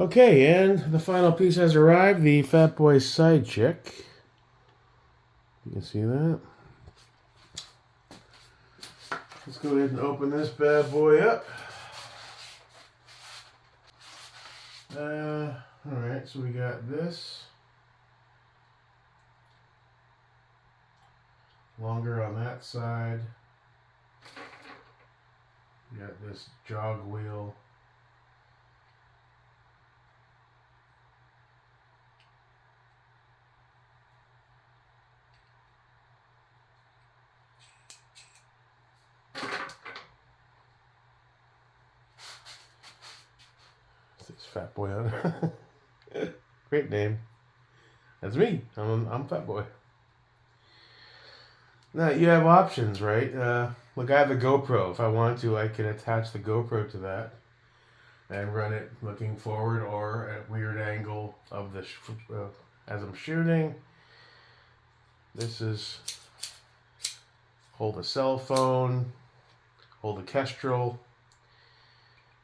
Okay, and the final piece has arrived, the Fatboy side check. You can see that. Let's go ahead and open this bad boy up. Alright, so we got this. Longer on that side. We got this jog wheel. This Fatboy on it. Great name. That's me. I'm Fatboy. Now you have options, right? Look, I have a GoPro. If I want to, I can attach the GoPro to that and run it looking forward or at a weird angle of the as I'm shooting. This is hold a cell phone, hold a Kestrel,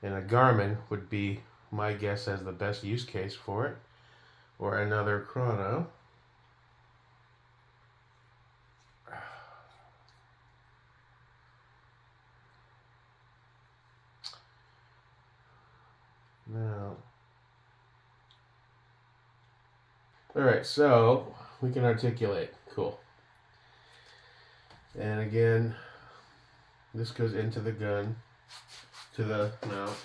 and a Garmin would be my guess as the best use case for it, or another chrono. Now, all right, so we can articulate. Cool. And again, this goes into the gun, to the mounts.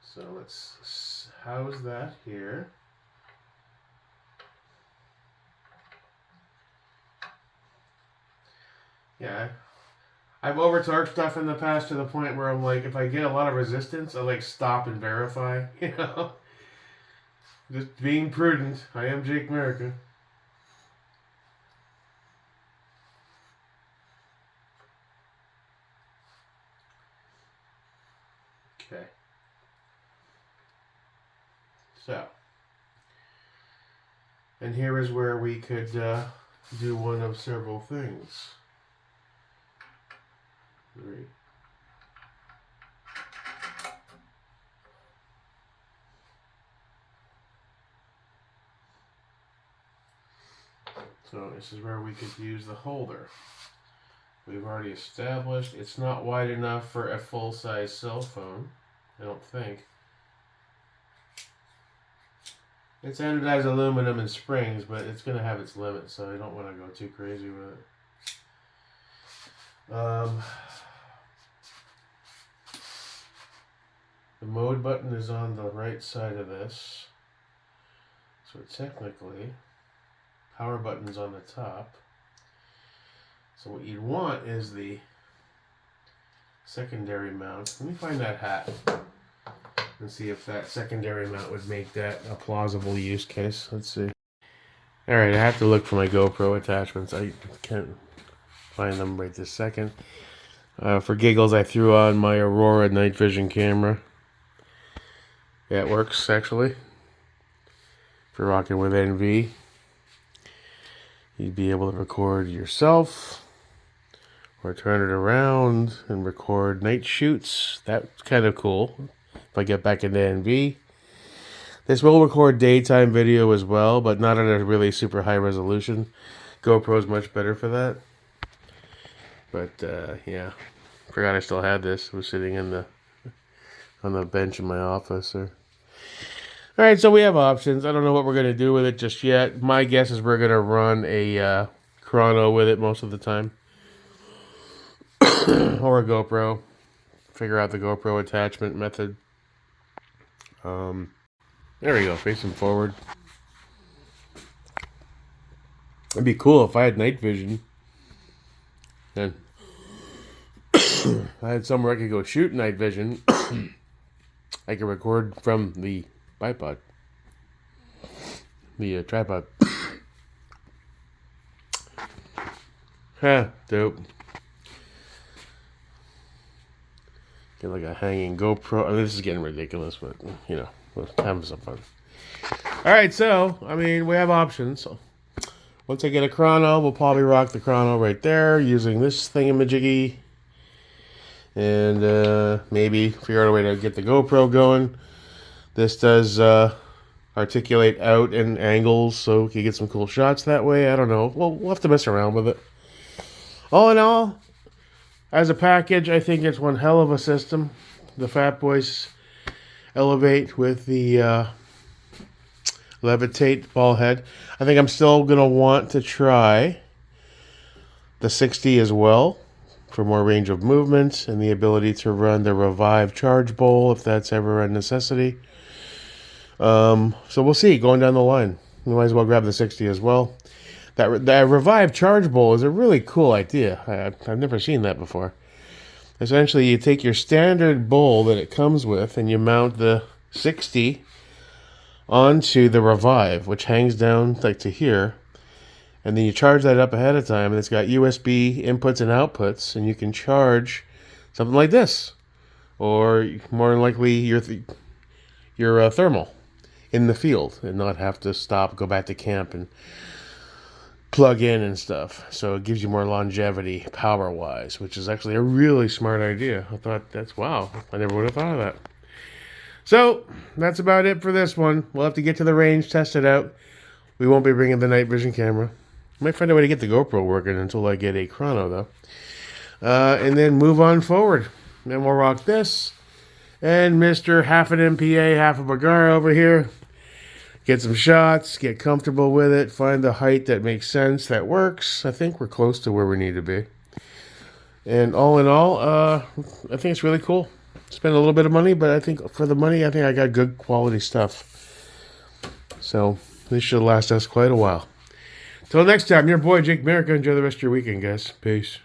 So let's house that here. Yeah, I've over-torqued stuff in the past to the point where I'm like, if I get a lot of resistance, I like stop and verify, you know? Just being prudent. I am Jake America. Okay. So. And here is where we could do one of several things. 3. So this is where we could use the holder. We've already established it's not wide enough for a full-size cell phone, I don't think. It's anodized aluminum and springs, but it's going to have its limits, so I don't want to go too crazy with it. The mode button is on the right side of this. So technically, power button's on the top. So what you'd want is the secondary mount. Let me find that hat and see if that secondary mount would make that a plausible use case. Let's see. Alright, I have to look for my GoPro attachments. I can't find them right this second. For giggles, I threw on my Aurora night vision camera. Yeah, it works actually. If you're rocking with NV, you'd be able to record yourself or turn it around and record night shoots. That's kind of cool if I get back into NV. This will record daytime video as well, but not at a really super high resolution. GoPro is much better for that. But yeah, forgot I still had this. It was sitting in on the bench in my office. All right, so we have options. I don't know what we're going to do with it just yet. My guess is we're going to run a chrono with it most of the time. Or a GoPro. Figure out the GoPro attachment method. There we go, facing forward. It'd be cool if I had night vision. And I had somewhere I could go shoot night vision. I could record from the bipod. The tripod. Dope. Get like a hanging GoPro. I mean, this is getting ridiculous, but, you know, we're having some fun. Alright, so, I mean, we have options. So once I get a chrono, we'll probably rock the chrono right there using this thingamajiggy. and maybe figure out a way to get the GoPro going. This does articulate out in angles, so we can get some cool shots that way. I don't know. We'll have to mess around with it. All in all, as a package, I think it's one hell of a system. The Fatboys Elevate with the Levitate ball head. I think I'm still going to want to try the 60 as well for more range of movement and the ability to run the Revive charge bowl if that's ever a necessity. So we'll see going down the line. We might as well grab the 60 as well. That Revive charge bowl is a really cool idea. I've never seen that before. Essentially, you take your standard bowl that it comes with and you mount the 60 onto the Revive, which hangs down like to here. And then you charge that up ahead of time, and it's got USB inputs and outputs, and you can charge something like this, or more than likely your thermal in the field, and not have to stop, go back to camp, and plug in and stuff. So it gives you more longevity power-wise, which is actually a really smart idea. I thought wow, I never would have thought of that. So that's about it for this one. We'll have to get to the range, test it out. We won't be bringing the night vision camera. Might find a way to get the GoPro working until I get a chrono, though. And then move on forward. Then we'll rock this. And Mr. half an MPA, half a Bagara over here. Get some shots, get comfortable with it, find the height that makes sense, that works. I think we're close to where we need to be. And all in all, I think it's really cool. Spend a little bit of money, but I think for the money, I think I got good quality stuff. So this should last us quite a while. Till next time, your boy Jake America. Enjoy the rest of your weekend, guys. Peace.